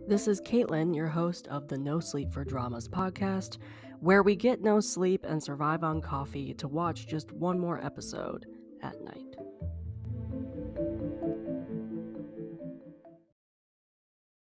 This is Caitlin, your host of the No Sleep for Dramas podcast, where we get no sleep and survive on coffee to watch just one more episode at night.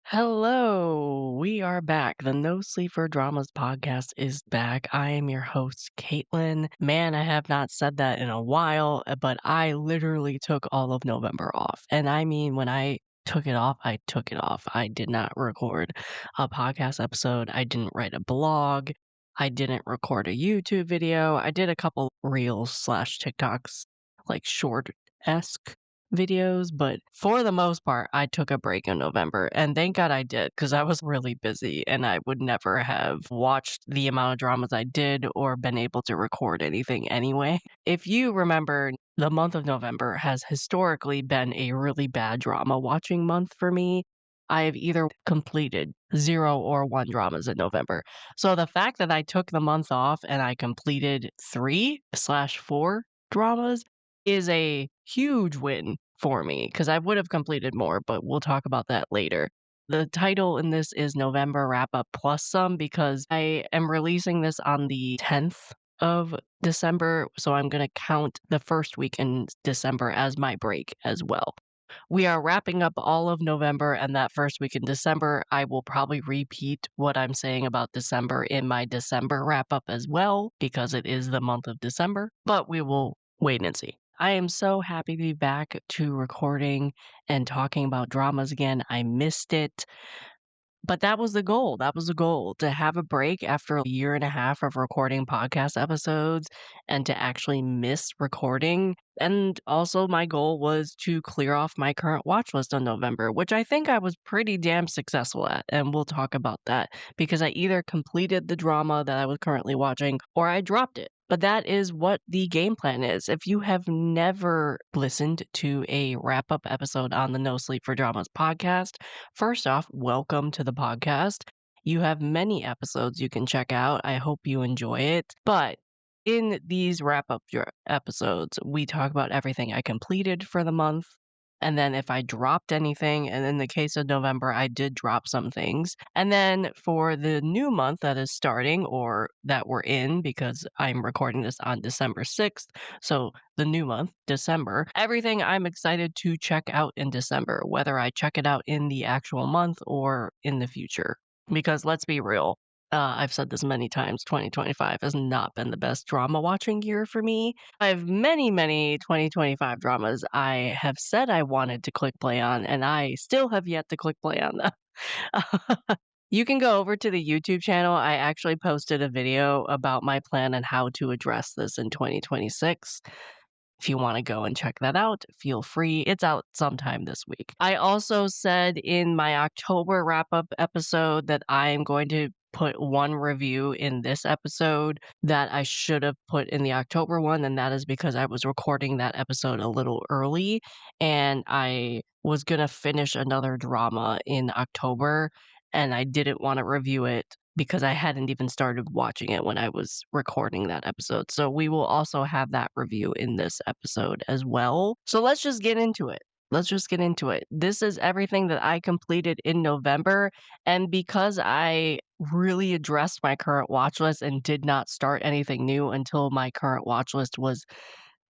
Hello, we are back. The No Sleep for Dramas podcast is back. I am your host, Caitlin. Man, I have not said that in a while, but I literally took all of November off. And I mean, when I took it off, I took it off. I did not record a podcast episode. I didn't write a blog. I didn't record a YouTube video. I did a couple reels slash TikToks, like short-esque videos, but for the most part, I took a break in November, and thank God I did because I was really busy and I would never have watched the amount of dramas I did or been able to record anything anyway. If you remember, the month of November has historically been a really bad drama watching month for me. I have either completed 0 or 1 dramas in November. So the fact that I took the month off and I completed 3/4 dramas is a huge win for me because I would have completed more, but we'll talk about that later. The title in this is November Wrap Up Plus Some because I am releasing this on the 10th of December, so I'm going to count the first week in December as my break as well. We are wrapping up all of November, and that first week in December, I will probably repeat what I'm saying about December in my December wrap up as well, because it is the month of December, but we will wait and see. I am so happy to be back to recording and talking about dramas again. I missed it. But that was the goal. That was the goal, to have a break after a year and a half of recording podcast episodes and to actually miss recording. And also, my goal was to clear off my current watch list in November, which I think I was pretty damn successful at. And we'll talk about that because I either completed the drama that I was currently watching or I dropped it. But that is what the game plan is. If you have never listened to a wrap up episode on the No Sleep for Dramas podcast, first off, welcome to the podcast. You have many episodes you can check out. I hope you enjoy it. But in these wrap up episodes, we talk about everything I completed for the month. And then if I dropped anything, and in the case of November, I did drop some things. And then for the new month that is starting or that we're in, because I'm recording this on December 6th. So the new month, December, everything I'm excited to check out in December, whether I check it out in the actual month or in the future. Because let's be real, I've said this many times, 2025 has not been the best drama watching year for me. I have many 2025 dramas I have said I wanted to click play on, and I still have yet to click play on them. You can go over to the YouTube channel. I actually posted a video about my plan and how to address this in 2026. If you want to go and check that out, feel free. It's out sometime this week. I also said in my October wrap up episode that I am going to put one review in this episode that I should have put in the October one, and that is because I was recording that episode a little early and I was going to finish another drama in October and I didn't want to review it because I hadn't even started watching it when I was recording that episode. So we will also have that review in this episode as well. So let's just get into it. Let's just get into it. This is everything that I completed in November. And because I really addressed my current watch list and did not start anything new until my current watch list was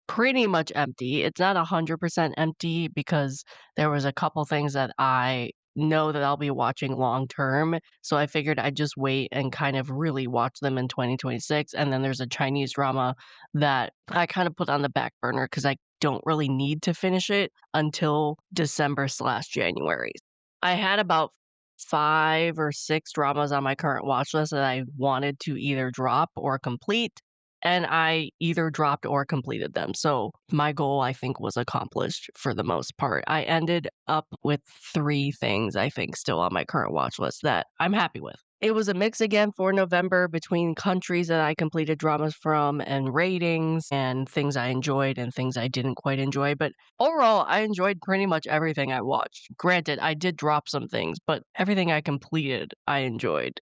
pretty much empty. It's not 100% empty because there was a couple things that I know that I'll be watching long term. So I figured I'd just wait and kind of really watch them in 2026. And then there's a Chinese drama that I kind of put on the back burner because I don't really need to finish it until December/January. I had about 5 or 6 dramas on my current watch list that I wanted to either drop or complete, and I either dropped or completed them. So my goal, I think, was accomplished for the most part. I ended up with 3 things, I think, still on my current watch list that I'm happy with. It was a mix again for November between countries that I completed dramas from and ratings and things I enjoyed and things I didn't quite enjoy. But overall, I enjoyed pretty much everything I watched. Granted, I did drop some things, but everything I completed, I enjoyed.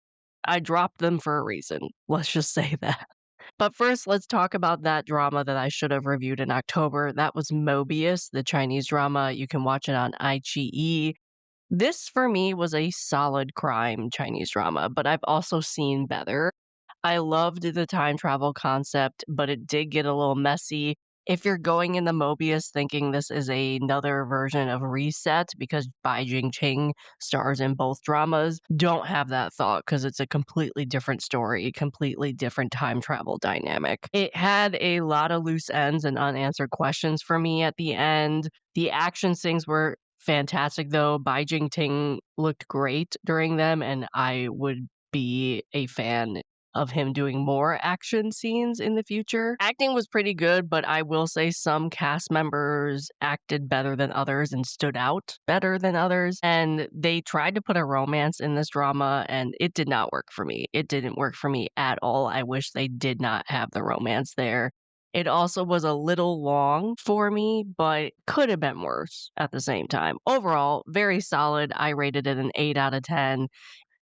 I dropped them for a reason. Let's just say that. But first, let's talk about that drama that I should have reviewed in October. That was Mobius, the Chinese drama. You can watch it on iQIYI. This for me was a solid crime Chinese drama, but I've also seen better. I loved the time travel concept, but it did get a little messy. If you're going in the Mobius thinking this is another version of Reset because Bai Jing stars in both dramas, don't have that thought because it's a completely different story, completely different time travel dynamic. It had a lot of loose ends and unanswered questions for me at the end. The action scenes were fantastic though. Bai Jing looked great during them, and I would be a fan of him doing more action scenes in the future. Acting was pretty good, but I will say some cast members acted better than others and stood out better than others. And they tried to put a romance in this drama, and it did not work for me. It didn't work for me at all. I wish they did not have the romance there. It also was a little long for me, but could have been worse at the same time. Overall, very solid. I rated it an 8 out of 10.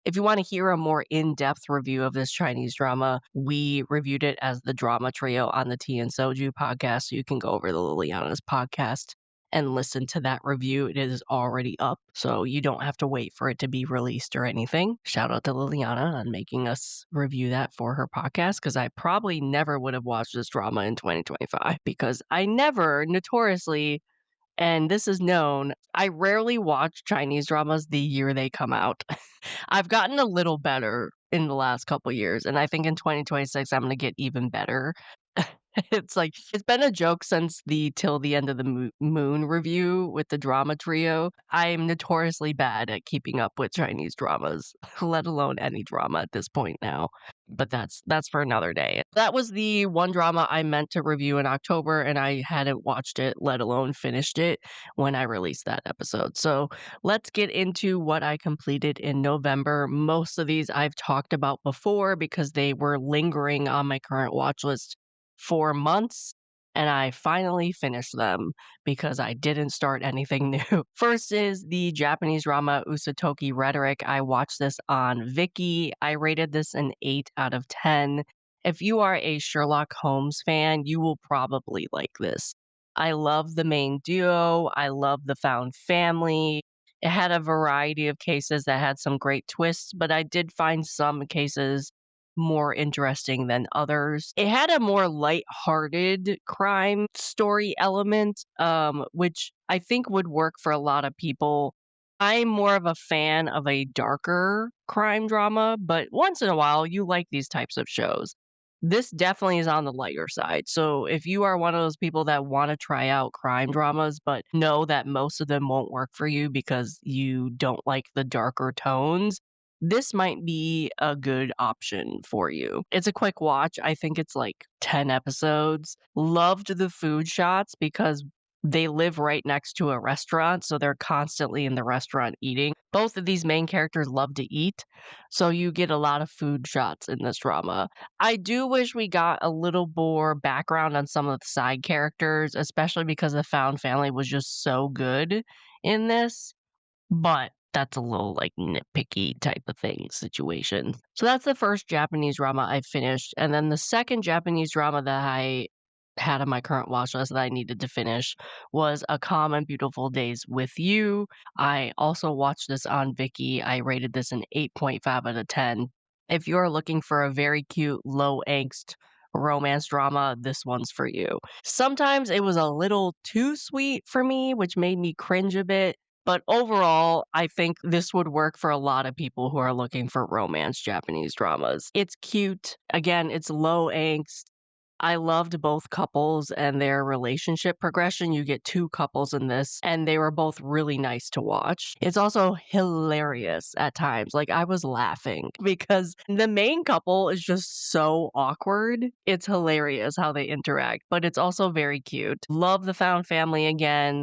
If you want to hear a more in-depth review of this Chinese drama, we reviewed it as the drama trio on the Tea and Soju podcast. So you can go over to Liliana's podcast and listen to that review. It is already up, so you don't have to wait for it to be released or anything. Shout out to Liliana on making us review that for her podcast, because I probably never would have watched this drama in 2025 because I never notoriously, and this is known, I rarely watch Chinese dramas the year they come out. I've gotten a little better in the last couple years, and I think in 2026 I'm gonna get even better. It's like it's been a joke since the Till the End of the Moon review with the drama trio. I'm notoriously bad at keeping up with Chinese dramas, let alone any drama at this point now. But that's for another day. That was the one drama I meant to review in October, and I hadn't watched it, let alone finished it when I released that episode. So let's get into what I completed in November. Most of these I've talked about before because they were lingering on my current watch list for months, and I finally finished them because I didn't start anything new. First is the Japanese drama Usatoki Rhetoric. I watched this on Viki. I rated this an 8 out of 10. If you are a Sherlock Holmes fan, you will probably like this. I love the main duo. I love the found family. It had a variety of cases that had some great twists, but I did find some cases more interesting than others. It had a more light-hearted crime story element, which I think would work for a lot of people. I'm more of a fan of a darker crime drama, but once in a while, you like these types of shows. This definitely is on the lighter side. So if you are one of those people that want to try out crime dramas, but know that most of them won't work for you because you don't like the darker tones, this might be a good option for you. It's a quick watch. I think it's like 10 episodes. Loved the food shots because they live right next to a restaurant, so they're constantly in the restaurant eating. Both of these main characters love to eat, so you get a lot of food shots in this drama. I do wish we got a little more background on some of the side characters, especially because the found family was just so good in this. But that's a little, like, nitpicky type of thing situation. So that's the first Japanese drama I finished, and then the second Japanese drama that I had on my current watch list that I needed to finish was A Calm and Beautiful Days with You. I also watched this on Viki. I rated this an 8.5 out of 10. If you're looking for a very cute, low angst romance drama, this one's for you. Sometimes it was a little too sweet for me, which made me cringe a bit, but overall, I think this would work for a lot of people who are looking for romance Japanese dramas. It's cute. Again, it's low angst. I loved both couples and their relationship progression. You get two couples in this, and they were both really nice to watch. It's also hilarious at times. Like, I was laughing because the main couple is just so awkward. It's hilarious how they interact, but it's also very cute. Love the found family again.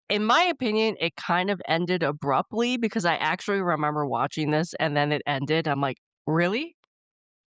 In my opinion, it kind of ended abruptly because I actually remember watching this and then it ended. I'm like, really?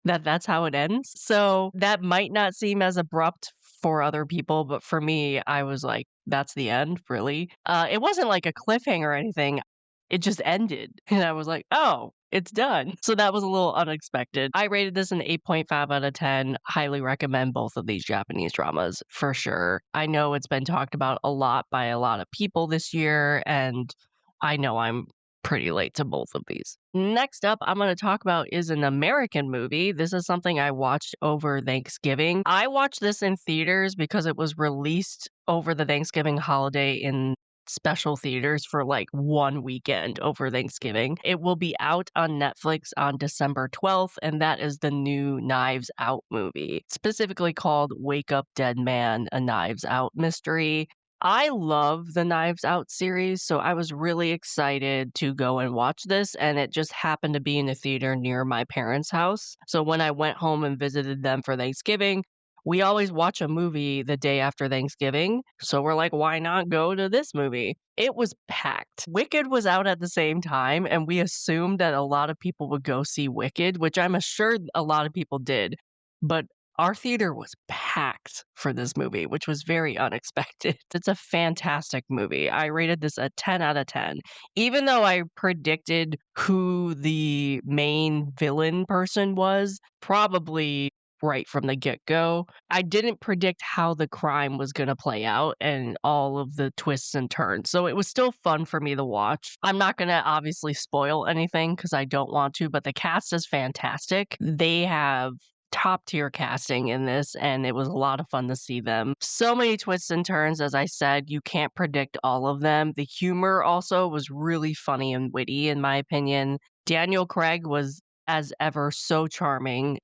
That's how it ends? So that might not seem as abrupt for other people, but for me, I was like, "That's the end? Really?" It wasn't like a cliffhanger or anything. It just ended, and I was like, "Oh, it's done." So that was a little unexpected. I rated this an 8.5 out of 10. Highly recommend both of these Japanese dramas for sure. I know it's been talked about a lot by a lot of people this year, and I know I'm pretty late to both of these. Next up, I'm going to talk about is an American movie. This is something I watched over Thanksgiving. I watched this in theaters because it was released over the Thanksgiving holiday in special theaters for like one weekend over Thanksgiving. It will be out on Netflix on December 12th, and that is the new Knives Out movie, specifically called Wake Up Dead Man, a Knives Out mystery. I love the Knives Out series, so I was really excited to go and watch this, and it just happened to be in a theater near my parents' house. So when I went home and visited them for Thanksgiving, we always watch a movie the day after Thanksgiving. So we're like, why not go to this movie? It was packed. Wicked was out at the same time, and we assumed that a lot of people would go see Wicked, which I'm assured a lot of people did. But our theater was packed for this movie, which was very unexpected. It's a fantastic movie. I rated this a 10 out of 10. Even though I predicted who the main villain person was, probably right from the get-go, I didn't predict how the crime was going to play out and all of the twists and turns. So it was still fun for me to watch. I'm not going to obviously spoil anything because I don't want to, but the cast is fantastic. They have top tier casting in this, and it was a lot of fun to see them. So many twists and turns, as I said, you can't predict all of them. The humor also was really funny and witty, in my opinion. Daniel Craig was, as ever, so charming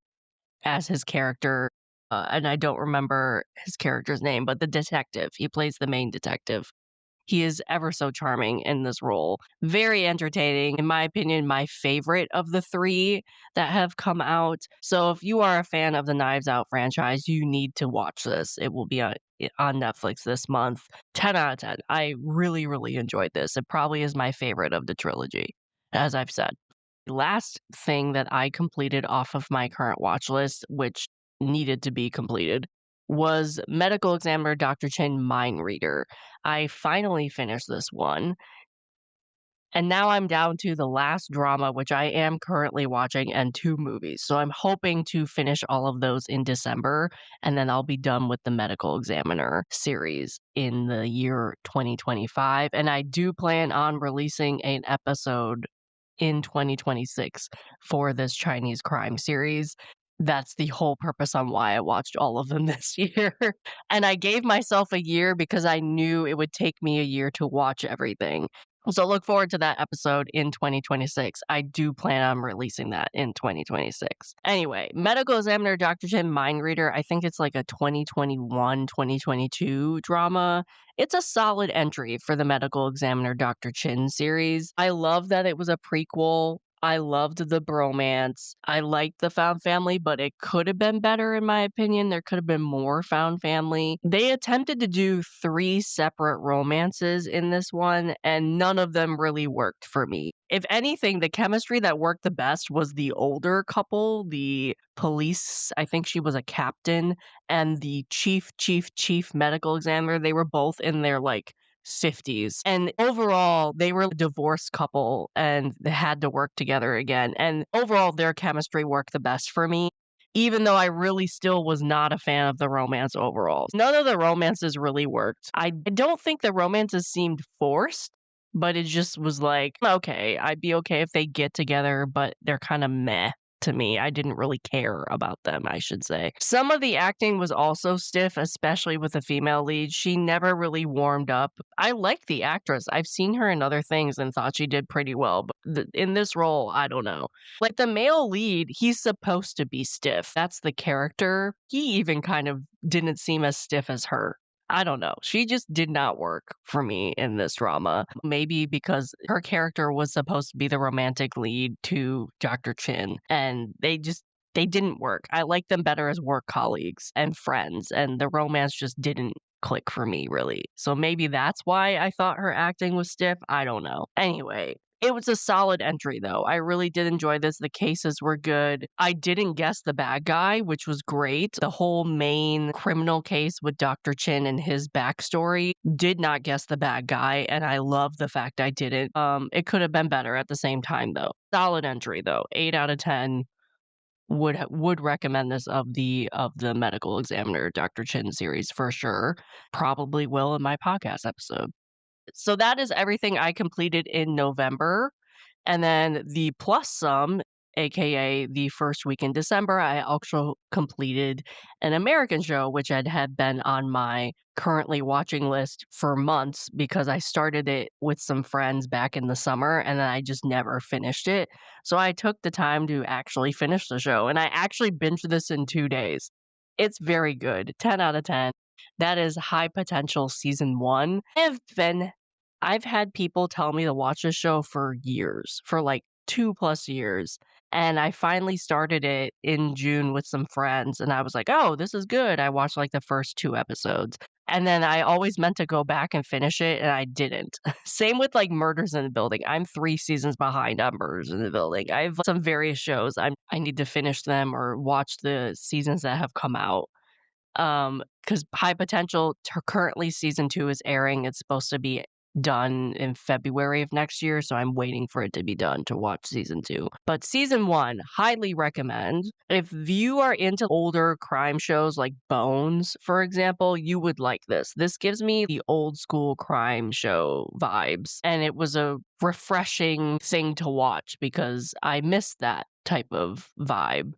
as his character. And I don't remember his character's name, but the detective. He plays the main detective. He is ever so charming in this role. Very entertaining. In my opinion, my favorite of the three that have come out. So if you are a fan of the Knives Out franchise, you need to watch this. It will be on Netflix this month. 10 out of 10. I really, really enjoyed this. It probably is my favorite of the trilogy, as I've said. Last thing that I completed off of my current watch list, which needed to be completed, was Medical Examiner Dr. Chin Mind Reader. I finally finished this one, and now I'm down to the last drama, which I am currently watching, and two movies. So I'm hoping to finish all of those in December, and then I'll be done with the Medical Examiner series in the year 2025. And I do plan on releasing an episode in 2026 for this Chinese crime series. That's the whole purpose on why I watched all of them this year. And I gave myself a year because I knew it would take me a year to watch everything. So look forward to that episode in 2026. I do plan on releasing that in 2026. Anyway, Medical Examiner Dr. Chin Mind Reader, I think it's like a 2021, 2022 drama. It's a solid entry for the Medical Examiner Dr. Chin series. I love that it was a prequel. I loved the bromance. I liked the found family, but it could have been better in my opinion. There could have been more found family. They attempted to do 3 separate romances in this one, and none of them really worked for me. If anything, the chemistry that worked the best was the older couple, the police, I think she was a captain, and the chief medical examiner. They were both in their like 50s. And overall, they were a divorced couple and they had to work together again. And overall, their chemistry worked the best for me, even though I really still was not a fan of the romance overall. None of the romances really worked. I don't think the romances seemed forced, but it just was like, okay, I'd be okay if they get together, but they're kind of meh to me. I didn't really care about them, I should say. Some of the acting was also stiff, especially with the female lead. She never really warmed up. I like the actress. I've seen her in other things and thought she did pretty well, but in this role, I don't know. Like the male lead, he's supposed to be stiff. That's the character. He even kind of didn't seem as stiff as her. I don't know. She just did not work for me in this drama. Maybe because her character was supposed to be the romantic lead to Dr. Chin, and they didn't work. I like them better as work colleagues and friends, and the romance just didn't click for me really. So maybe that's why I thought her acting was stiff. I don't know. Anyway, it was a solid entry, though. I really did enjoy this. The cases were good. I didn't guess the bad guy, which was great. The whole main criminal case with Dr. Chin and his backstory, did not guess the bad guy, and I love the fact I didn't. It could have been better at the same time, though. Solid entry, though. 8 out of 10. Would recommend this of the Medical Examiner Dr. Chin series for sure. Probably will in my podcast episode. So that is everything I completed in November. And then the plus sum, AKA the first week in December, I also completed an American show, which had been on my currently watching list for months because I started it with some friends back in the summer and then I just never finished it. So I took the time to actually finish the show and I actually binged this in 2 days. It's very good. 10 out of 10. That is High Potential season one. I've had people tell me to watch this show for years, for like 2 plus years, and I finally started it in June with some friends, and I was like, "Oh, this is good." I watched, like, the first 2 episodes, and then I always meant to go back and finish it, and I didn't. Same with, like, Murders in the Building. I'm 3 seasons behind on Murders in the Building. I have some various shows I need to finish them or watch the seasons that have come out. Because High Potential currently season 2 is airing. It's supposed to be done in February of next year, so I'm waiting for it to be done to watch season 2. But season 1, highly recommend. If you are into older crime shows like Bones, for example, you would like this. This gives me the old school crime show vibes, and it was a refreshing thing to watch because I missed that type of vibe.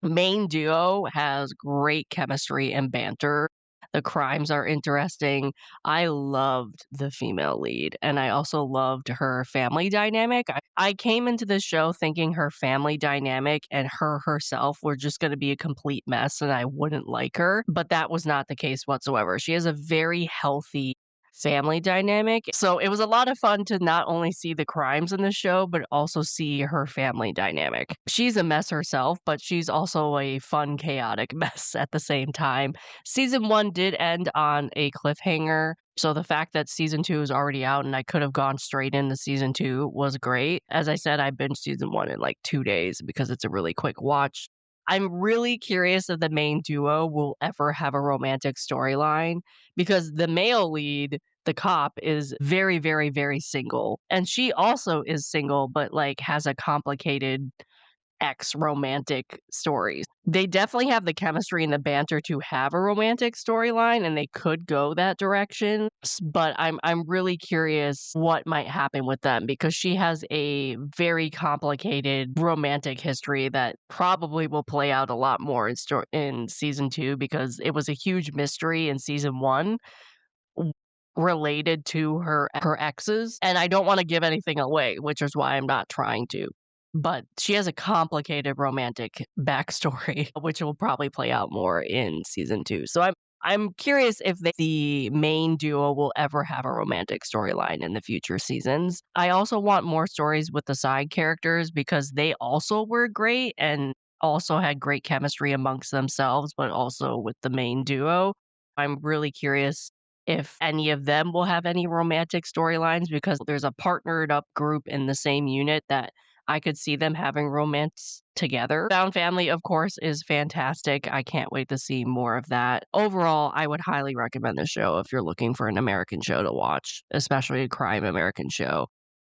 Main duo has great chemistry and banter. The crimes are interesting. I loved the female lead, and I also loved her family dynamic. I came into the show thinking her family dynamic and her herself were just gonna be a complete mess and I wouldn't like her, but that was not the case whatsoever. She has a very healthy family dynamic. So it was a lot of fun to not only see the crimes in the show, but also see her family dynamic. She's a mess herself, but she's also a fun, chaotic mess at the same time. Season one did end on a cliffhanger. So the fact that season two is already out and I could have gone straight into season two was great. As I said, I binged season one in like 2 days because it's a really quick watch. I'm really curious if the main duo will ever have a romantic storyline because the male lead, the cop, is very, very, very single. And she also is single, but like has a complicated ex romantic stories. They definitely have the chemistry and the banter to have a romantic storyline and they could go that direction. But I'm really curious what might happen with them because she has a very complicated romantic history that probably will play out a lot more in season 2 because it was a huge mystery in season 1 w related to her exes, and I don't wanna give anything away, which is why I'm not trying to. But she has a complicated romantic backstory, which will probably play out more in season 2. So I'm curious if the main duo will ever have a romantic storyline in the future seasons. I also want more stories with the side characters because they also were great and also had great chemistry amongst themselves, but also with the main duo. I'm really curious if any of them will have any romantic storylines because there's a partnered up group in the same unit that I could see them having romance together. Found Family, of course, is fantastic. I can't wait to see more of that. Overall, I would highly recommend the show if you're looking for an American show to watch, especially a crime American show.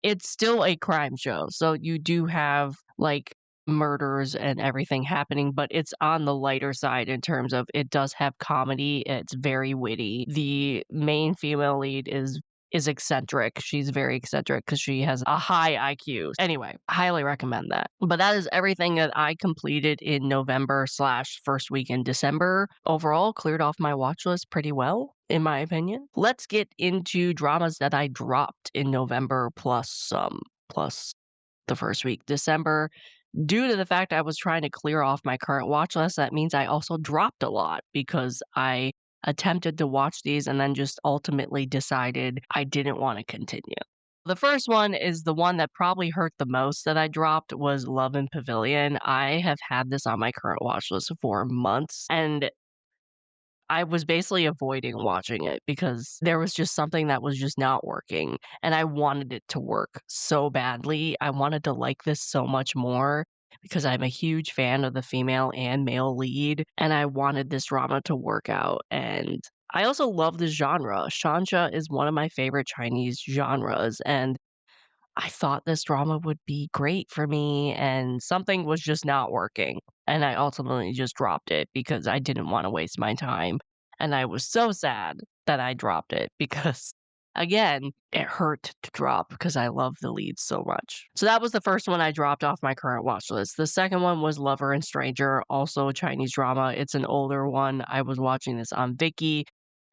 It's still a crime show, so you do have, like, murders and everything happening, but it's on the lighter side in terms of it does have comedy, it's very witty. The main female lead is eccentric. She's very eccentric because she has a high IQ. Anyway, highly recommend that. But that is everything that I completed in November slash first week in December. Overall, cleared off my watch list pretty well, in my opinion. Let's get into dramas that I dropped in November plus some, plus the first week. December, due to the fact I was trying to clear off my current watch list, that means I also dropped a lot because I attempted to watch these and then just ultimately decided I didn't want to continue. The first one is the one that probably hurt the most that I dropped was Love and Pavilion. I have had this on my current watch list for months and I was basically avoiding watching it because there was just something that was just not working, and I wanted it to work so badly. I wanted to like this so much more because I'm a huge fan of the female and male lead, and I wanted this drama to work out, and I also love this genre. Shanxia is one of my favorite Chinese genres, and I thought this drama would be great for me, and something was just not working, and I ultimately just dropped it because I didn't wanna waste my time, and I was so sad that I dropped it because again, it hurt to drop because I love the leads so much. So that was the first one I dropped off my current watch list. The second one was Lover and Stranger, also a Chinese drama. It's an older one. I was watching this on Viki.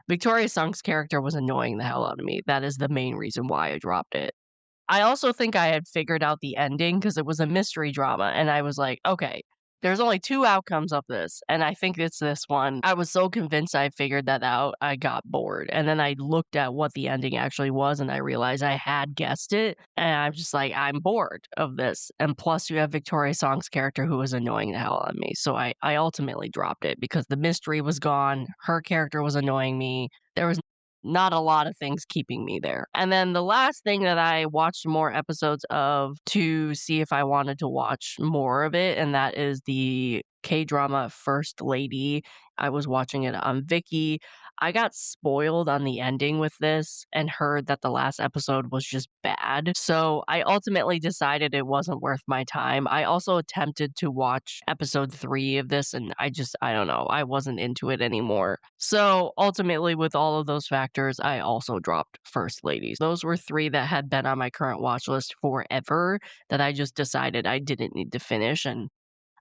Victoria Sung's character was annoying the hell out of me. That is the main reason why I dropped it. I also think I had figured out the ending because it was a mystery drama, and I was like, "Okay, there's only 2 outcomes of this, and I think it's this one." I was so convinced I figured that out, I got bored, and then I looked at what the ending actually was, and I realized I had guessed it, and I'm just like, "I'm bored of this," and plus you have Victoria Song's character who was annoying the hell out of me, so I ultimately dropped it because the mystery was gone, her character was annoying me, there was not a lot of things keeping me there. And then the last thing that I watched more episodes of to see if I wanted to watch more of it, and that is the K-drama First Lady. I was watching it on Viki. I got spoiled on the ending with this and heard that the last episode was just bad. So I ultimately decided it wasn't worth my time. I also attempted to watch episode 3 of this and I don't know, I wasn't into it anymore. So ultimately, with all of those factors, I also dropped First Ladies. Those were 3 that had been on my current watch list forever that I just decided I didn't need to finish and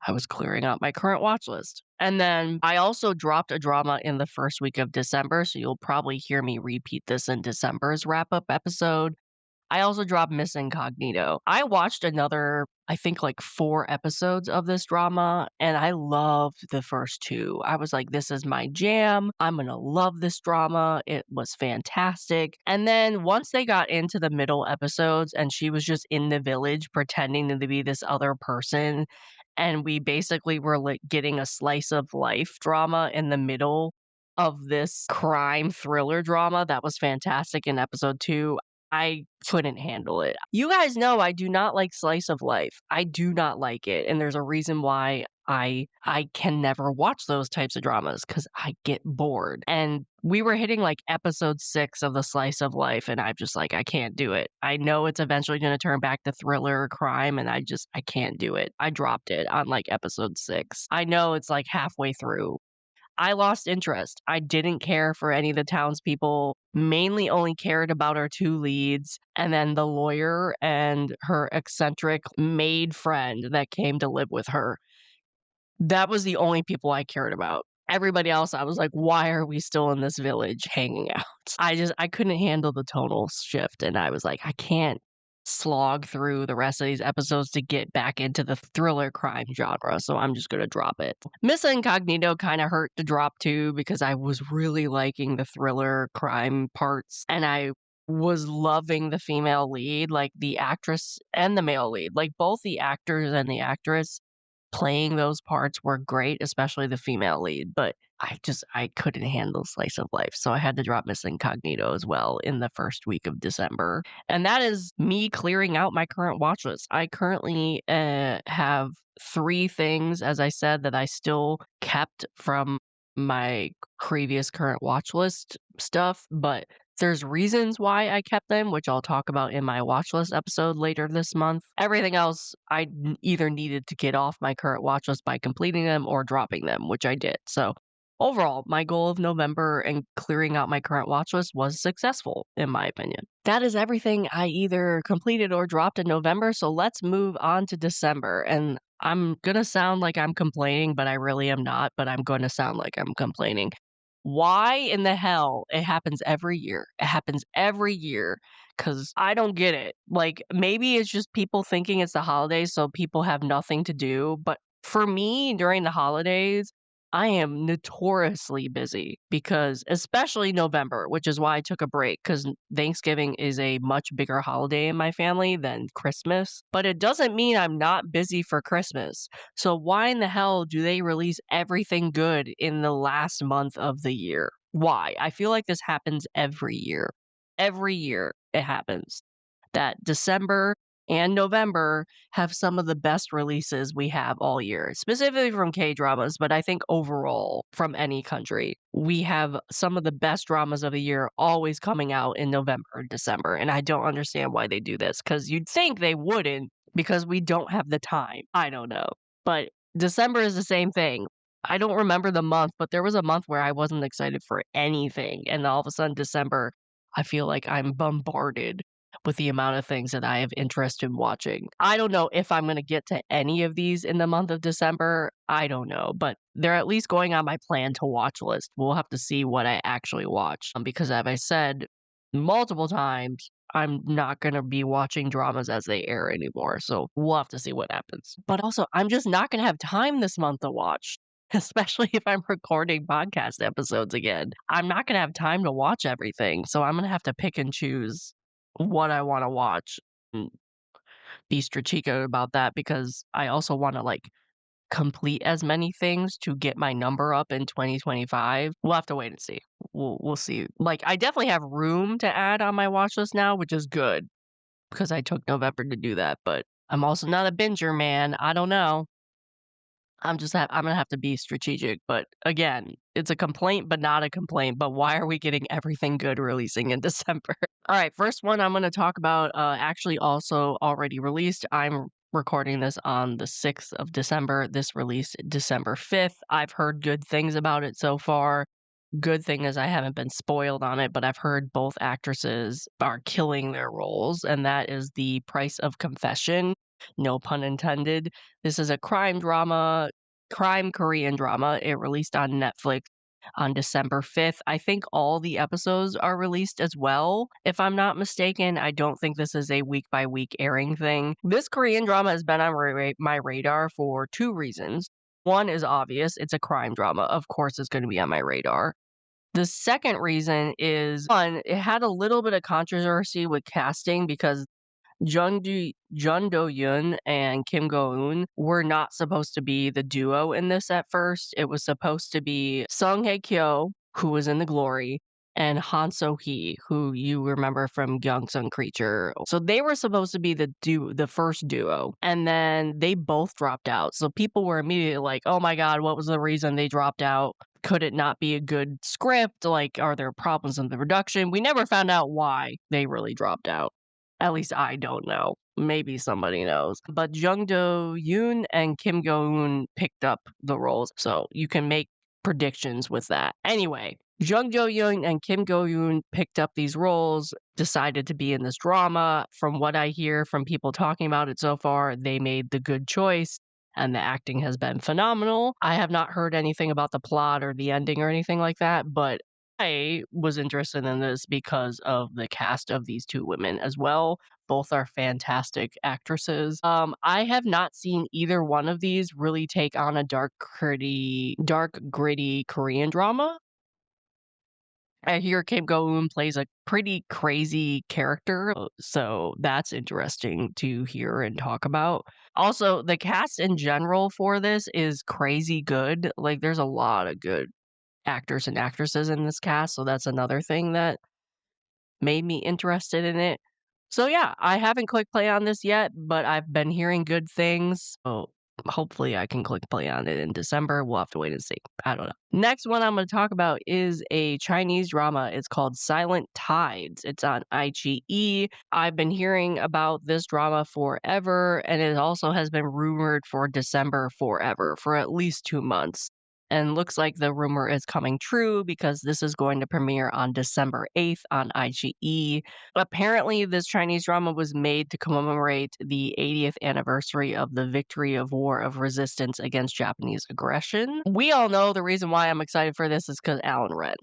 I was clearing out my current watch list. And then I also dropped a drama in the first week of December, so you'll probably hear me repeat this in December's wrap up episode. I also dropped Miss Incognito. I watched another, I think, like 4 episodes of this drama, and I loved the first 2. I was like, this is my jam. I'm gonna love this drama. It was fantastic. And then once they got into the middle episodes and she was just in the village pretending to be this other person, and we basically were like getting a slice of life drama in the middle of this crime thriller drama that was fantastic in episode 2. I couldn't handle it. You guys know I do not like slice of life. I do not like it, and there's a reason why I can never watch those types of dramas because I get bored. And we were hitting like episode 6 of the slice of life, and I'm just like, I can't do it. I know it's eventually going to turn back to thriller or crime, and I can't do it. I dropped it on like episode 6. I know it's like halfway through. I lost interest. I didn't care for any of the townspeople, mainly only cared about our 2 leads, and then the lawyer and her eccentric maid friend that came to live with her. That was the only people I cared about. Everybody else, I was like, "Why are we still in this village hanging out?" I couldn't handle the tonal shift, and I was like, "I can't slog through the rest of these episodes to get back into the thriller crime genre, so I'm just gonna drop it." Miss Incognito kinda hurt to drop too because I was really liking the thriller crime parts, and I was loving the female lead, like, the actress and the male lead. Like, both the actors and the actress playing those parts were great, especially the female lead, but I couldn't handle slice of life, so I had to drop Miss Incognito as well in the first week of December, and that is me clearing out my current watch list. I currently, have 3 things, as I said, that I still kept from my previous current watch list stuff, but there's reasons why I kept them, which I'll talk about in my watch list episode later this month. Everything else, either needed to get off my current watch list by completing them or dropping them, which I did. So overall, my goal of November and clearing out my current watch list was successful, in my opinion. That is everything I either completed or dropped in November. So let's move on to December. And I'm going to sound like I'm complaining, but I really am not. But I'm going to sound like I'm complaining. Why in the hell it happens every year? It happens every year because I don't get it. Like, maybe it's just people thinking it's the holidays, so people have nothing to do. But for me, during the holidays, I am notoriously busy because, especially November, which is why I took a break because Thanksgiving is a much bigger holiday in my family than Christmas. But it doesn't mean I'm not busy for Christmas. So why in the hell do they release everything good in the last month of the year? Why? I feel like this happens every year. Every year it happens. That December and November have some of the best releases we have all year, specifically from K-dramas, but I think overall from any country. We have some of the best dramas of the year always coming out in November and December, and I don't understand why they do this, because you'd think they wouldn't, because we don't have the time. I don't know. But December is the same thing. I don't remember the month, but there was a month where I wasn't excited for anything, and all of a sudden December I feel like I'm bombarded with the amount of things that I have interest in watching. I don't know if I'm gonna get to any of these in the month of December. I don't know, but they're at least going on my plan to watch list. We'll have to see what I actually watch, because as I said multiple times, I'm not gonna be watching dramas as they air anymore, so we'll have to see what happens. But also, I'm just not gonna have time this month to watch, especially if I'm recording podcast episodes again. I'm not gonna have time to watch everything, so I'm gonna have to pick and choose what I wanna watch and be strategic about that because I also wanna, like, complete as many things to get my number up in 2025. We'll have to wait and see. We'll see. Like, I definitely have room to add on my watch list now, which is good because I took November to do that, but I'm also not a binger, man. I don't know. I'm gonna have to be strategic, but again, it's a complaint, but not a complaint. But why are we getting everything good releasing in December? All right, first one I'm gonna talk about, actually also already released. I'm recording this on the 6th of December. This released December 5th. I've heard good things about it so far. Good thing is I haven't been spoiled on it, but I've heard both actresses are killing their roles, and that is The Price of Confession, no pun intended. This is a crime Korean drama. It released on Netflix on December 5th. I think all the episodes are released as well. If I'm not mistaken, I don't think this is a week by week airing thing. This Korean drama has been on my radar for two reasons. One is obvious, it's a crime drama. Of course, it's going to be on my radar. The second reason is one, it had a little bit of controversy with casting because Jun Do Yoon and Kim Go Eun were not supposed to be the duo in this at first. It was supposed to be Sung Hae Kyo, who was in The Glory, and Han So Hee, who you remember from Gyeongsung Creature. So they were supposed to be the first duo, and then they both dropped out. So people were immediately like, "Oh my god, what was the reason they dropped out? Could it not be a good script? Like, are there problems in the production?" We never found out why they really dropped out. At least I don't know. Maybe somebody knows. But Jung Do Yoon and Kim Go Eun picked up the roles, so you can make predictions with that. Anyway, Jung Do Yoon and Kim Go Eun picked up these roles, decided to be in this drama. From what I hear from people talking about it so far, they made the good choice. And the acting has been phenomenal. I have not heard anything about the plot or the ending or anything like that, but I was interested in this because of the cast of these two women as well. Both are fantastic actresses. I have not seen either one of these really take on a dark, gritty Korean drama. I hear Kim Go Eun plays a pretty crazy character, so that's interesting to hear and talk about. Also, the cast in general for this is crazy good. Like, there's a lot of good actors and actresses in this cast, so that's another thing that made me interested in it. So yeah, I haven't clicked play on this yet, but I've been hearing good things. So hopefully I can click play on it in December. We'll have to wait and see. I don't know. Next one I'm going to talk about is a Chinese drama. It's called Silent Tides. It's on iQIYI. I've been hearing about this drama forever, and it also has been rumored for December forever, for at least 2 months. And looks like the rumor is coming true because this is going to premiere on December 8th on iQIYI. Apparently, this Chinese drama was made to commemorate the 80th anniversary of the victory of War of Resistance against Japanese aggression. We all know the reason why I'm excited for this is because Alan Ren.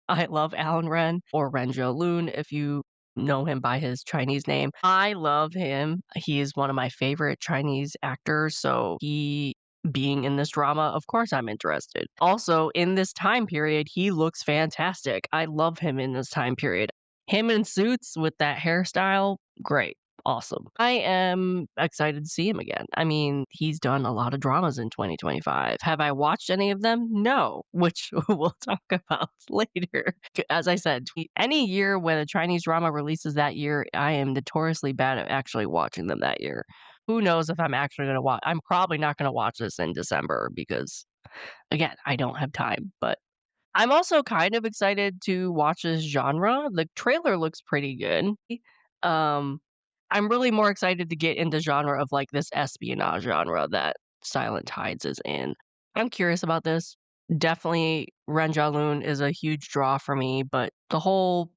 I love Alan Ren, or Ren Loon if you know him by his Chinese name. I love him. He is one of my favorite Chinese actors, so he being in this drama, of course I'm interested. Also, in this time period, he looks fantastic. I love him in this time period. Him in suits with that hairstyle, great. Awesome. I am excited to see him again. I mean, he's done a lot of dramas in 2025. Have I watched any of them? No, which we'll talk about later. As I said, any year when a Chinese drama releases that year, I am notoriously bad at actually watching them that year. Who knows if I'm actually going to watch? I'm probably not going to watch this in December because, again, I don't have time. But I'm also kind of excited to watch this genre. The trailer looks pretty good. Um, I'm really more excited to get into genre of like this espionage genre that Silent Tides is in. I'm curious about this. Definitely Ren Loon is a huge draw for me, but the whole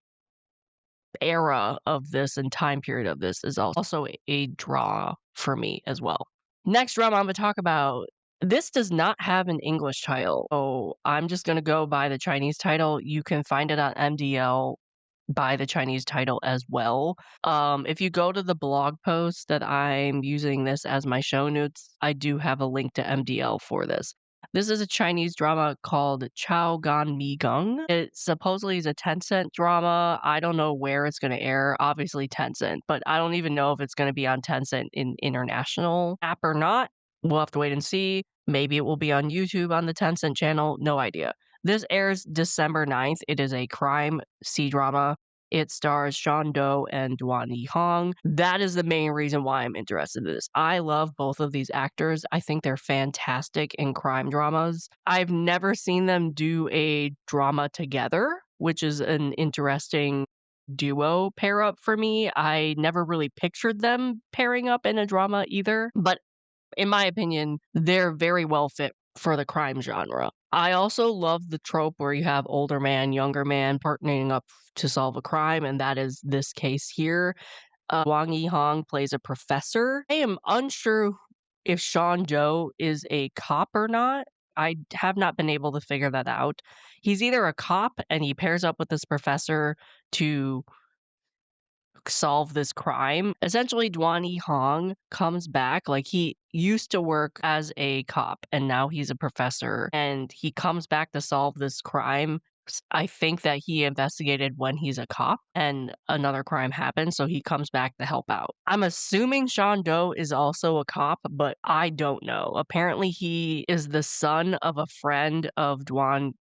era of this and time period of this is also a draw for me as well. Next drama I'm gonna talk about, this does not have an English title, so I'm just gonna go by the Chinese title. You can find it on MDL by the Chinese title as well. If you go to the blog post that I'm using this as my show notes, I do have a link to MDL for this. This is a Chinese drama called Chao Gan Mi Geng. It supposedly is a Tencent drama. I don't know where it's going to air. Obviously Tencent, but I don't even know if it's going to be on Tencent in international app or not. We'll have to wait and see. Maybe it will be on YouTube on the Tencent channel. No idea. This airs December 9th. It is a crime C-drama. It stars Sean Doe and Duan Yihong. That is the main reason why I'm interested in this. I love both of these actors. I think they're fantastic in crime dramas. I've never seen them do a drama together, which is an interesting duo pair up for me. I never really pictured them pairing up in a drama either, but in my opinion, they're very well fit for the crime genre. I also love the trope where you have older man, younger man partnering up to solve a crime, and that is this case here. Wang Yihong plays a professor. I am unsure if Sean Doe is a cop or not. I have not been able to figure that out. He's either a cop and he pairs up with this professor to solve this crime. Essentially, Duan Hong comes back. Like, he used to work as a cop and now he's a professor, and he comes back to solve this crime. I think that he investigated when he's a cop and another crime happened, so he comes back to help out. I'm assuming Sean Doe is also a cop, but I don't know. Apparently, he is the son of a friend of Duan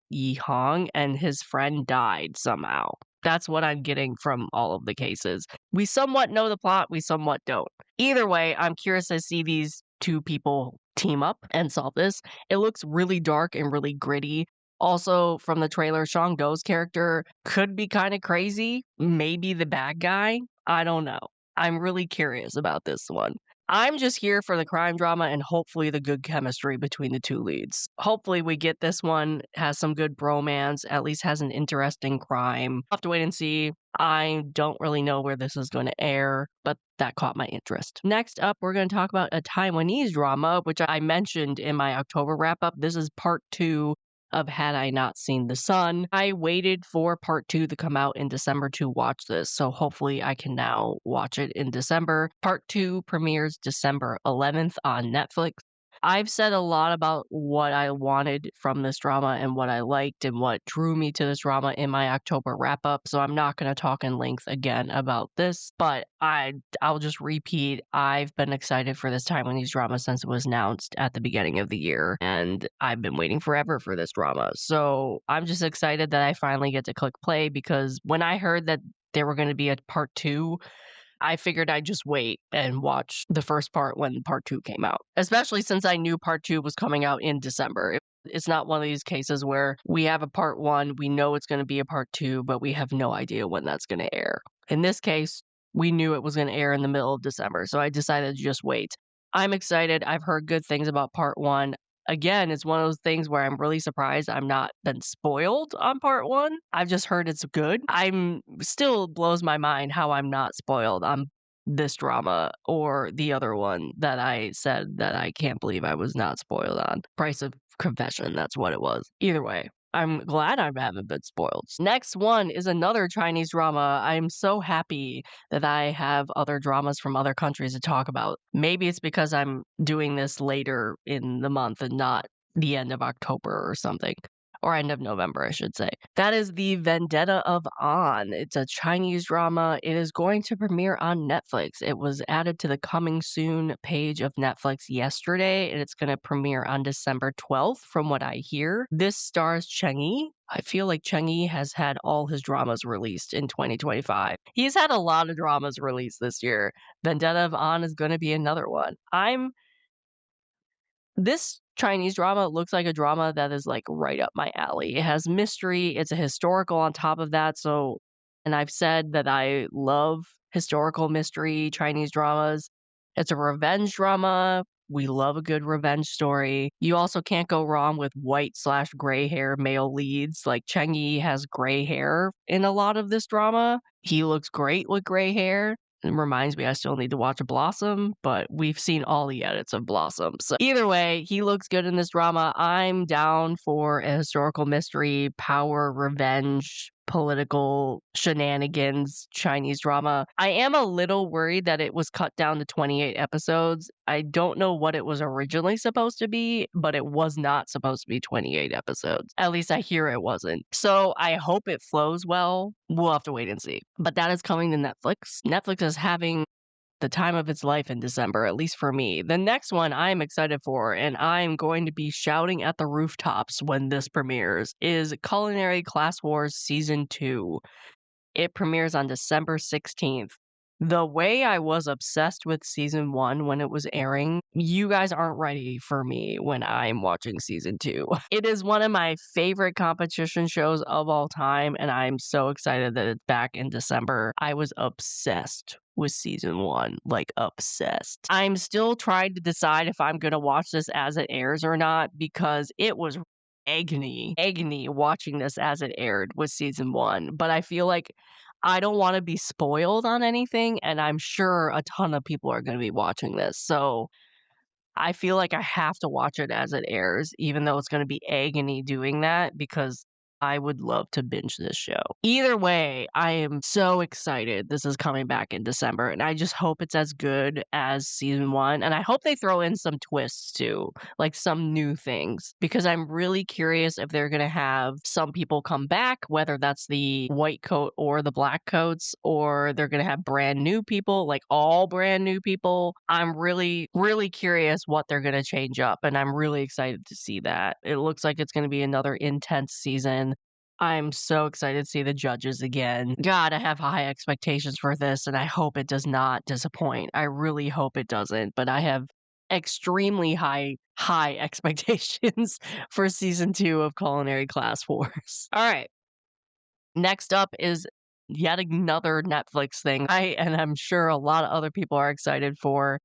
Hong, and his friend died somehow. That's what I'm getting from all of the cases. We somewhat know the plot, we somewhat don't. Either way, I'm curious to see these two people team up and solve this. It looks really dark and really gritty. Also, from the trailer, Sean Doe's character could be kind of crazy, maybe the bad guy. I don't know. I'm really curious about this one. I'm just here for the crime drama and hopefully the good chemistry between the two leads. Hopefully we get this one, has some good bromance, at least has an interesting crime. I'll have to wait and see. I don't really know where this is going to air, but that caught my interest. Next up, we're going to talk about a Taiwanese drama, which I mentioned in my October wrap-up. This is part 2 of Had I Not Seen the Sun. I waited for part 2 to come out in December to watch this, so hopefully I can now watch it in December. Part 2 premieres December 11th on Netflix. I've said a lot about what I wanted from this drama and what I liked and what drew me to this drama in my October wrap-up, so I'm not going to talk in length again about this, but I'll just repeat. I've been excited for this Taiwanese drama since it was announced at the beginning of the year, and I've been waiting forever for this drama, so I'm just excited that I finally get to click play, because when I heard that there were going to be a part 2, I figured I'd just wait and watch the first part when part 2 came out, especially since I knew part 2 was coming out in December. It's not one of these cases where we have a part 1, we know it's going to be a part 2, but we have no idea when that's going to air. In this case, we knew it was going to air in the middle of December, so I decided to just wait. I'm excited. I've heard good things about part 1. Again, it's one of those things where I'm really surprised I'm not been spoiled on part 1. I've just heard it's good. I'm still blows my mind how I'm not spoiled on this drama or the other one that I said that I can't believe I was not spoiled on. Price of Confession, that's what it was. Either way, I'm glad I haven't been spoiled. Next one is another Chinese drama. I'm so happy that I have other dramas from other countries to talk about. Maybe it's because I'm doing this later in the month and not the end of October or something. Or end of November, I should say. That is The Vendetta of An. It's a Chinese drama. It is going to premiere on Netflix. It was added to the coming soon page of Netflix yesterday, and it's going to premiere on December 12th, from what I hear. This stars Cheng Yi. I feel like Cheng Yi has had all his dramas released in 2025. He's had a lot of dramas released this year. Vendetta of An is going to be another one. This Chinese drama looks like a drama that is, like, right up my alley. It has mystery, it's a historical on top of that, and I've said that I love historical mystery Chinese dramas. It's a revenge drama We love a good revenge story. You also can't go wrong with white/gray hair male leads. Like Cheng Yi has gray hair in a lot of this drama. He looks great with gray hair. It reminds me I still need to watch Blossom, but we've seen all the edits of Blossom. So either way, he looks good in this drama. I'm down for a historical mystery, power, revenge, political shenanigans, Chinese drama. I am a little worried that it was cut down to 28 episodes. I don't know what it was originally supposed to be, but it was not supposed to be 28 episodes. At least I hear it wasn't. So I hope it flows well. We'll have to wait and see. But that is coming to Netflix. Netflix is having the time of its life in December, at least for me. The next one I'm excited for, and I'm going to be shouting at the rooftops when this premieres, is Culinary Class Wars Season 2. It premieres on December 16th. The way I was obsessed with season 1 when it was airing, you guys aren't ready for me when I'm watching season 2. It is one of my favorite competition shows of all time, and I'm so excited that it's back in December. I was obsessed with season 1, like obsessed. I'm still trying to decide if I'm gonna watch this as it airs or not because it was agony watching this as it aired with season 1, but I feel like I don't wanna be spoiled on anything, and I'm sure a ton of people are gonna be watching this, so I feel like I have to watch it as it airs, even though it's gonna be agony doing that because I would love to binge this show. Either way, I am so excited this is coming back in December, and I just hope it's as good as season 1, and I hope they throw in some twists too, like some new things, because I'm really curious if they're gonna have some people come back, whether that's the white coat or the black coats, or they're gonna have brand new people, like all brand new people. I'm really, really curious what they're gonna change up, and I'm really excited to see that. It looks like it's gonna be another intense season. I'm so excited to see the judges again. God, I have high expectations for this, and I hope it does not disappoint. I really hope it doesn't, but I have extremely high expectations for season 2 of Culinary Class Wars. All right. Next up is yet another Netflix thing and I'm sure a lot of other people are excited for.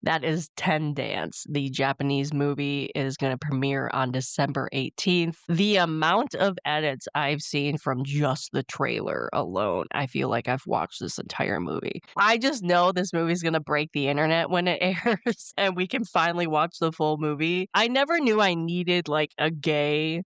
That is Ten Dance. The Japanese movie is gonna premiere on December 18th. The amount of edits I've seen from just the trailer alone, I feel like I've watched this entire movie. I just know this movie's gonna break the internet when it airs, and we can finally watch the full movie. I never knew I needed, like, a gay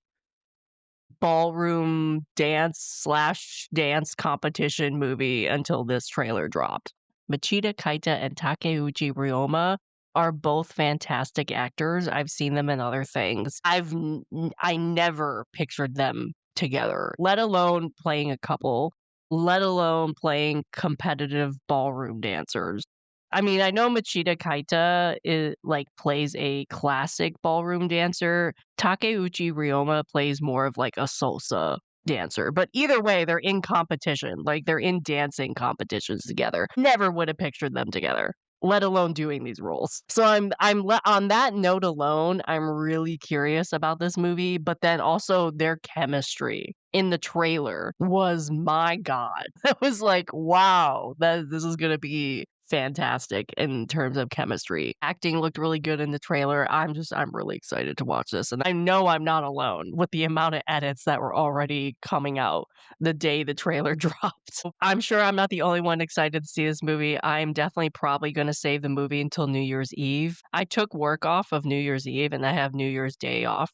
ballroom dance/dance competition movie until this trailer dropped. Machida Kaita and Takeuchi Ryoma are both fantastic actors. I've seen them in other things. I never pictured them together, let alone playing a couple, let alone playing competitive ballroom dancers. I mean, I know Machida Kaita plays a classic ballroom dancer. Takeuchi Ryoma plays more of like a salsa dancer. But either way, they're in competition. Like they're in dancing competitions together. Never would have pictured them together, let alone doing these roles. So on that note alone, I'm really curious about this movie, but then also their chemistry in the trailer was my god. It was like, wow, this is going to be fantastic in terms of chemistry. Acting looked really good in the trailer. I'm really excited to watch this. And I know I'm not alone with the amount of edits that were already coming out the day the trailer dropped. So I'm sure I'm not the only one excited to see this movie. I'm definitely probably going to save the movie until New Year's Eve. I took work off of New Year's Eve and I have New Year's Day off.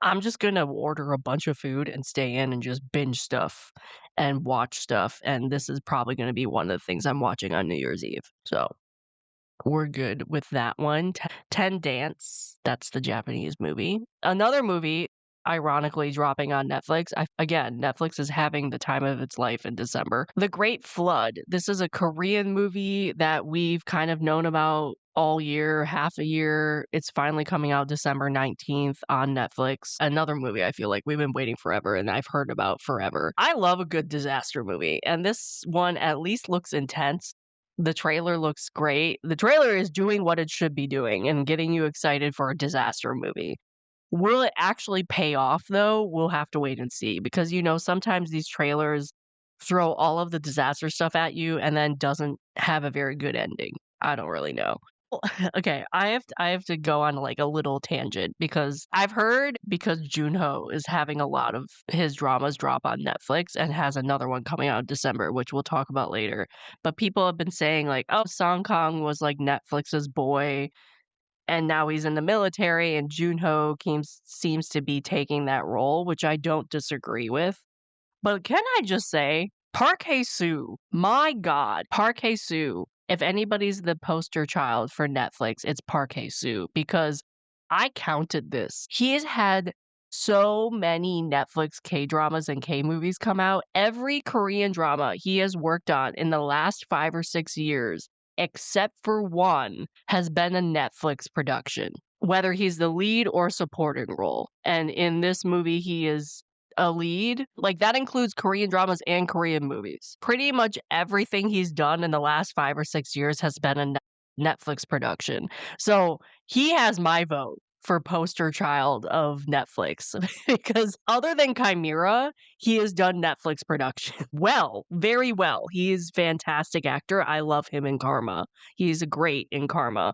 I'm just going to order a bunch of food and stay in and just binge stuff and watch stuff. And this is probably going to be one of the things I'm watching on New Year's Eve. So we're good with that one. Ten Dance, that's the Japanese movie. Another movie, ironically, dropping on Netflix. Again, Netflix is having the time of its life in December. The Great Flood. This is a Korean movie that we've kind of known about all year, half a year. It's finally coming out December 19th on Netflix. Another movie I feel like we've been waiting forever and I've heard about forever. I love a good disaster movie, and this one at least looks intense. The trailer looks great. The trailer is doing what it should be doing and getting you excited for a disaster movie. Will it actually pay off though? We'll have to wait and see because sometimes these trailers throw all of the disaster stuff at you and then doesn't have a very good ending. I don't really know. Okay, I have to go on, like, a little tangent because I've heard because Junho is having a lot of his dramas drop on Netflix and has another one coming out in December, which we'll talk about later, but people have been saying, like, "Oh, Song Kang was, like, Netflix's boy, and now he's in the military, and Junho seems to be taking that role," which I don't disagree with. But can I just say, Park Hae-soo, my god, Park Hae-soo, if anybody's the poster child for Netflix, it's Park Hae-soo because I counted this. He has had so many Netflix K-dramas and K-movies come out. Every Korean drama he has worked on in the last 5 or 6 years, except for one, has been a Netflix production, whether he's the lead or supporting role. And in this movie, he is a lead, like, that includes Korean dramas and Korean movies. Pretty much everything he's done in the last 5 or 6 years has been a Netflix production. So, he has my vote for poster child of Netflix because other than Chimera, he has done Netflix production well, very well. He is fantastic actor. I love him in Karma. He's great in Karma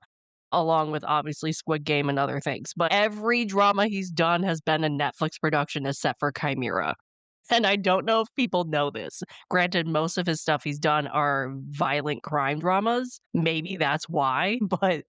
along with obviously Squid Game and other things. But every drama he's done has been a Netflix production except for Chimera. And I don't know if people know this. Granted, most of his stuff he's done are violent crime dramas. Maybe that's why, but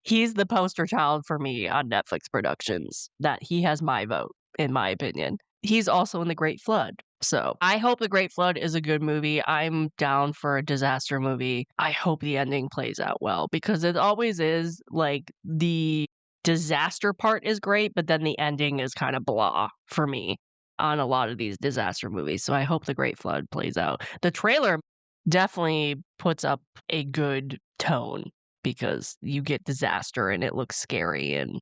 he's the poster child for me on Netflix productions, that he has my vote, in my opinion. He's also in The Great Flood. So I hope The Great Flood is a good movie. I'm down for a disaster movie. I hope the ending plays out well because it always is. Like, the disaster part is great, but then the ending is kind of blah for me on a lot of these disaster movies. So I hope The Great Flood plays out. The trailer definitely puts up a good tone because you get disaster and it looks scary and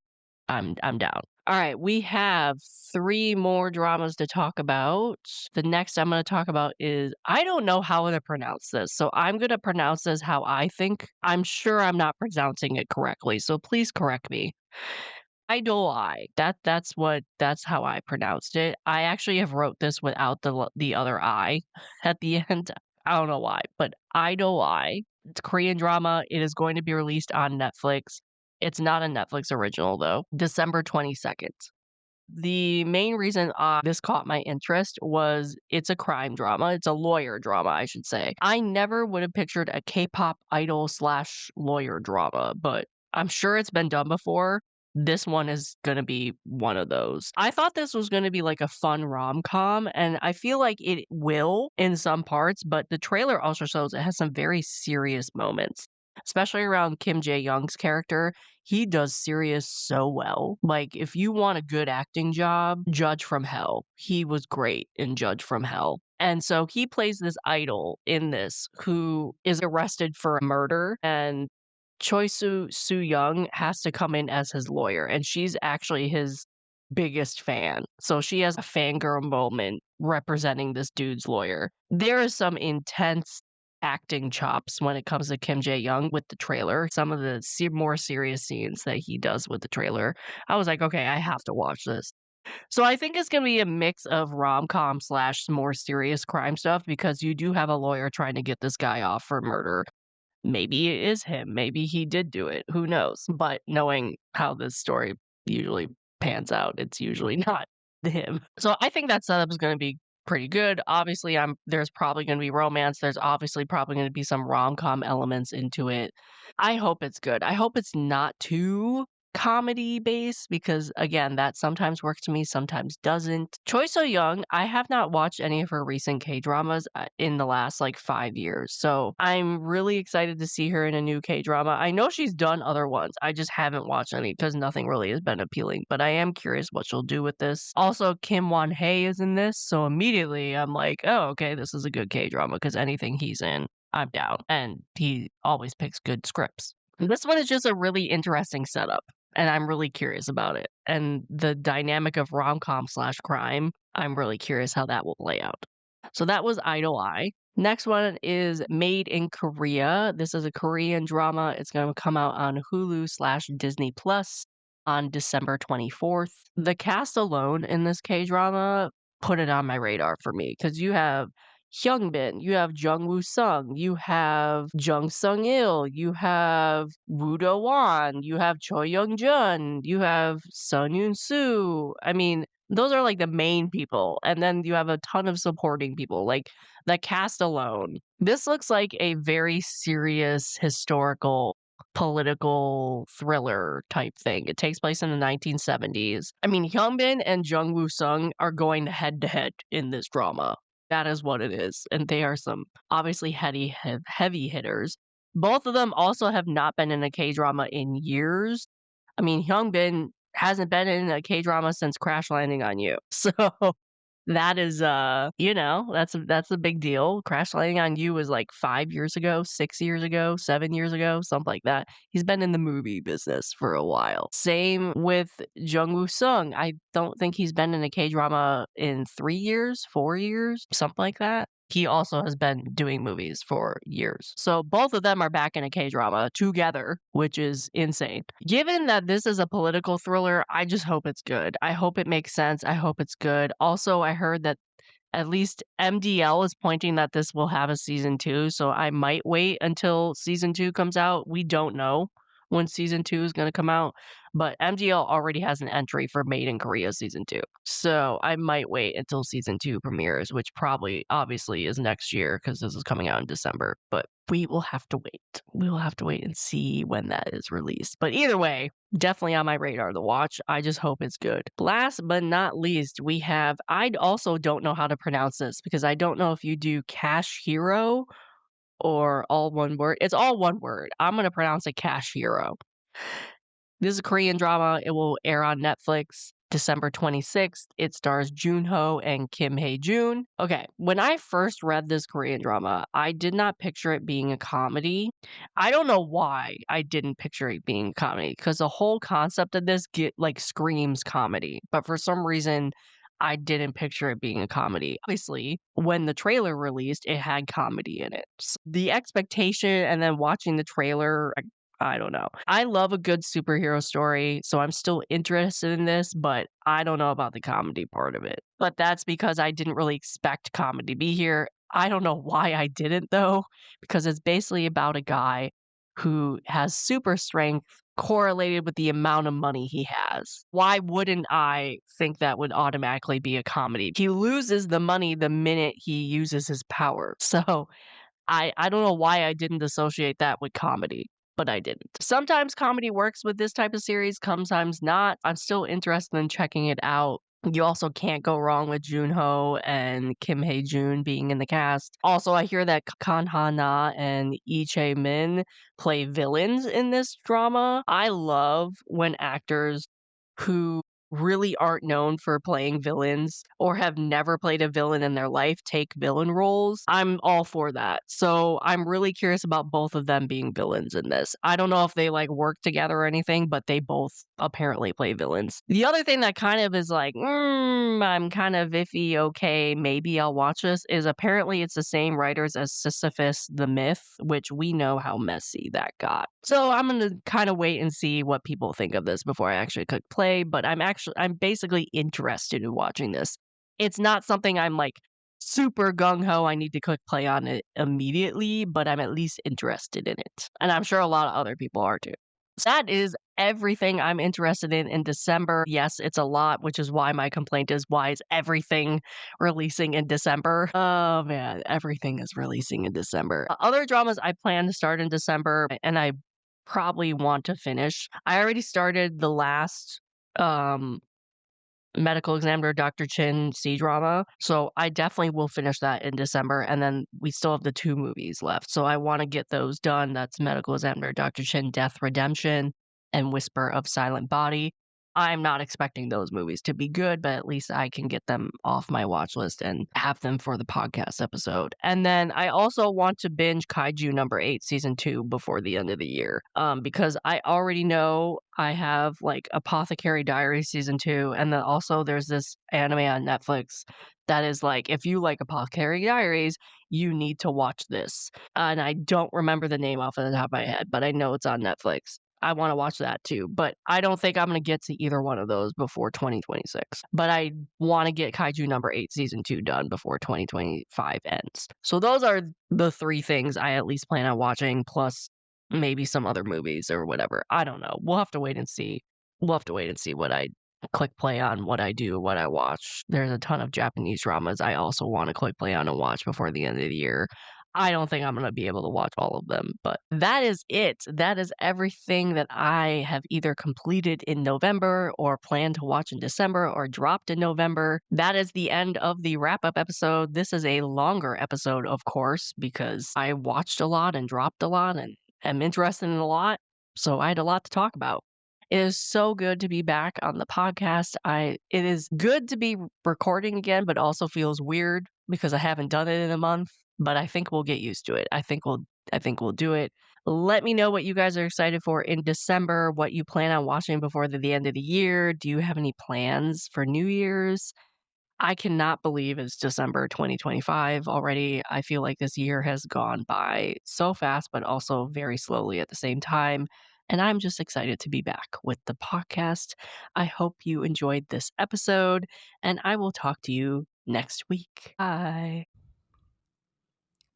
I'm down. All right, we have 3 more dramas to talk about. The next I'm gonna talk about is I don't know how to pronounce this, so I'm gonna pronounce this how I think. I'm sure I'm not pronouncing it correctly, so please correct me. Idol-I. That's how I pronounced it. I actually have wrote this without the other I at the end. I don't know why, but Idol-I. It's a Korean drama. It is going to be released on Netflix. It's not a Netflix original though. December 22nd. The main reason this caught my interest was it's a crime drama. It's a lawyer drama, I should say. I never would have pictured a K-pop idol slash lawyer drama, but I'm sure it's been done before. This one is gonna be one of those. I thought this was gonna be like a fun rom-com, and I feel like it will in some parts, but the trailer also shows it has some very serious moments, especially around Kim Jae-young's character. He does serious so well. Like, if you want a good acting job, Judge from Hell. He was great in Judge from Hell. And so he plays this idol in this who is arrested for a murder, and Choi Soo Young has to come in as his lawyer, and she's actually his biggest fan. So she has a fangirl moment representing this dude's lawyer. There is some intense acting chops when it comes to Kim Jae-young with the trailer. Some of the more serious scenes that he does with the trailer. I was like, "Okay, I have to watch this." So I think it's gonna be a mix of rom-com slash more serious crime stuff because you do have a lawyer trying to get this guy off for murder. Maybe it is him, maybe he did do it, who knows? But knowing how this story usually pans out, it's usually not him. So I think that setup is gonna be pretty good. Obviously, there's probably gonna be romance, there's obviously probably gonna be some rom-com elements into it. I hope it's good. I hope it's not too comedy based because again, that sometimes works for me, sometimes doesn't. Choi So Young, I have not watched any of her recent K-dramas in the last like 5 years. So I'm really excited to see her in a new K-drama. I know she's done other ones. I just haven't watched any because nothing really has been appealing, but I am curious what she'll do with this. Also, Kim Won Hae is in this, so immediately I'm like, oh, okay, this is a good K-drama because anything he's in, I'm down. And he always picks good scripts. This one is just a really interesting setup, and I'm really curious about it. And the dynamic of rom-com slash crime, I'm really curious how that will play out. So that was Idol-I. Next one is Made in Korea. This is a Korean drama. It's going to come out on Hulu slash Disney Plus on December 24th. The cast alone in this K drama put it on my radar for me because you have Hyungbin, you have Jung Woo Sung, you have Jung Sung Il, you have Woo Do Wan, you have Choi Young Jun, you have Sun Yoon Soo. I mean, those are like the main people, and then you have a ton of supporting people, like the cast alone. This looks like a very serious historical political thriller type thing. It takes place in the 1970s. I mean, Hyunbin and Jung Woo Sung are going head to head in this drama. That is what it is, and they are some obviously heavy hitters. Both of them also have not been in a K-drama in years. I mean, Hyunbin hasn't been in a K-drama since Crash Landing on You. So that is, that's a big deal. Crash Landing on You was like 5 years ago, 6 years ago, 7 years ago, something like that. He's been in the movie business for a while. Same with Jung Woo Sung. I don't think he's been in a K-drama in 3 years, 4 years, something like that. He also has been doing movies for years. So both of them are back in a K-drama together, which is insane. Given that this is a political thriller, I just hope it's good. I hope it makes sense. I hope it's good. Also, I heard that at least MDL is pointing that this will have a season 2, so I might wait until season 2 comes out. We don't know when season 2 is gonna come out, but MDL already has an entry for Made in Korea season 2. So I might wait until season 2 premieres, which probably obviously is next year because this is coming out in December, but we will have to wait. We will have to wait and see when that is released. But either way, definitely on my radar to watch. I just hope it's good. Last but not least, we have I also don't know how to pronounce this because I don't know if you do Cash Hero or all one word. It's all one word. I'm gonna pronounce it Cash Hero. This is a Korean drama. It will air on Netflix December 26th. It stars Junho and Kim Hae-jun. Okay, when I first read this Korean drama, I did not picture it being a comedy. I don't know why I didn't picture it being a comedy because the whole concept of this screams comedy. But for some reason, I didn't picture it being a comedy. Obviously, when the trailer released, it had comedy in it. The expectation and then watching the trailer, I don't know. I love a good superhero story, so I'm still interested in this, but I don't know about the comedy part of it. But that's because I didn't really expect comedy to be here. I don't know why I didn't though, because it's basically about a guy who has super strength correlated with the amount of money he has. Why wouldn't I think that would automatically be a comedy? He loses the money the minute he uses his power. So I don't know why I didn't associate that with comedy, but I didn't. Sometimes comedy works with this type of series, sometimes not. I'm still interested in checking it out. You also can't go wrong with Junho and Kim Hae-jun being in the cast. Also, I hear that Kan Ha-na and Lee Chae-min play villains in this drama. I love when actors who really aren't known for playing villains or have never played a villain in their life take villain roles. I'm all for that. So I'm really curious about both of them being villains in this. I don't know if they like work together or anything, but they both apparently play villains. The other thing that kind of is like, I'm kind of iffy, okay, maybe I'll watch this, is apparently it's the same writers as Sisyphus the Myth, which we know how messy that got. So I'm gonna kind of wait and see what people think of this before I actually click play, but I'm basically interested in watching this. It's not something I'm like super gung ho, I need to click play on it immediately, but I'm at least interested in it. And I'm sure a lot of other people are too. So that is everything I'm interested in December. Yes, it's a lot, which is why my complaint is why is everything releasing in December? Oh man, everything is releasing in December. Other dramas I plan to start in December and I probably want to finish. I already started the last um medical examiner Dr. Chin C drama. So I definitely will finish that in December. And then we still have the 2 movies left. So I want to get those done. That's medical examiner Dr. Chin Death Redemption and Whisper of Silent Body. I'm not expecting those movies to be good, but at least I can get them off my watch list and have them for the podcast episode. And then I also want to binge Kaiju number 8 season 2 before the end of the year. Because I already know I have like Apothecary Diary season 2, and then also there's this anime on Netflix that is like, if you like Apothecary Diaries, you need to watch this. And I don't remember the name off of the top of my head, but I know it's on Netflix. I wanna watch that too, but I don't think I'm gonna get to either one of those before 2026. But I wanna get Kaiju number 8 season 2 done before 2025 ends. So those are the 3 things I at least plan on watching, plus maybe some other movies or whatever. I don't know. We'll have to wait and see. We'll have to wait and see what I click play on, what I do, what I watch. There's a ton of Japanese dramas I also wanna click play on and watch before the end of the year. I don't think I'm gonna be able to watch all of them, but that is it. That is everything that I have either completed in November or planned to watch in December or dropped in November. That is the end of the wrap-up episode. This is a longer episode, of course, because I watched a lot and dropped a lot and am interested in a lot, so I had a lot to talk about. It is so good to be back on the podcast. It is good to be recording again, but also feels weird because I haven't done it in a month, but I think we'll get used to it. I think we'll do it. Let me know what you guys are excited for in December, what you plan on watching before the end of the year. Do you have any plans for New Year's? I cannot believe it's December 2025 already. I feel like this year has gone by so fast, but also very slowly at the same time. And I'm just excited to be back with the podcast. I hope you enjoyed this episode, and I will talk to you next week. Bye.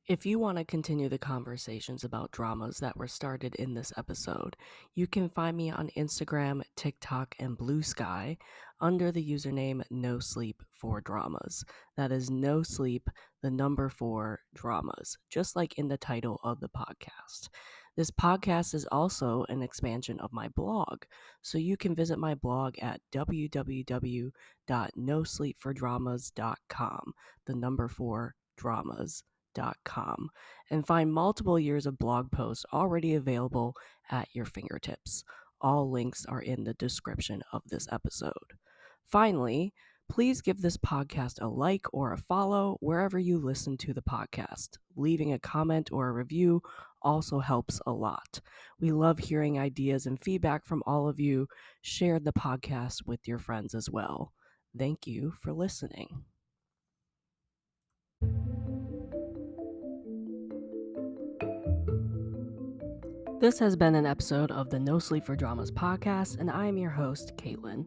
If you want to continue the conversations about dramas that were started in this episode, you can find me on Instagram, TikTok, and Blue Sky under the username No Sleep for Dramas. That is No Sleep, the number 4 dramas, just like in the title of the podcast. This podcast is also an expansion of my blog, so you can visit my blog at www.nosleepfordramas.com, the number 4 dramas.com, and find multiple years of blog posts already available at your fingertips. All links are in the description of this episode. Finally, please give this podcast a like or a follow wherever you listen to the podcast. Leaving a comment or a review also helps a lot. We love hearing ideas and feedback from all of you. Share the podcast with your friends as well. Thank you for listening. This has been an episode of the No Sleep for Dramas podcast, and I am your host, Caitlin.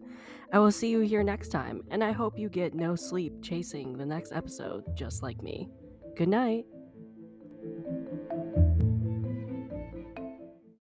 I will see you here next time, and I hope you get no sleep chasing the next episode just like me. Good night.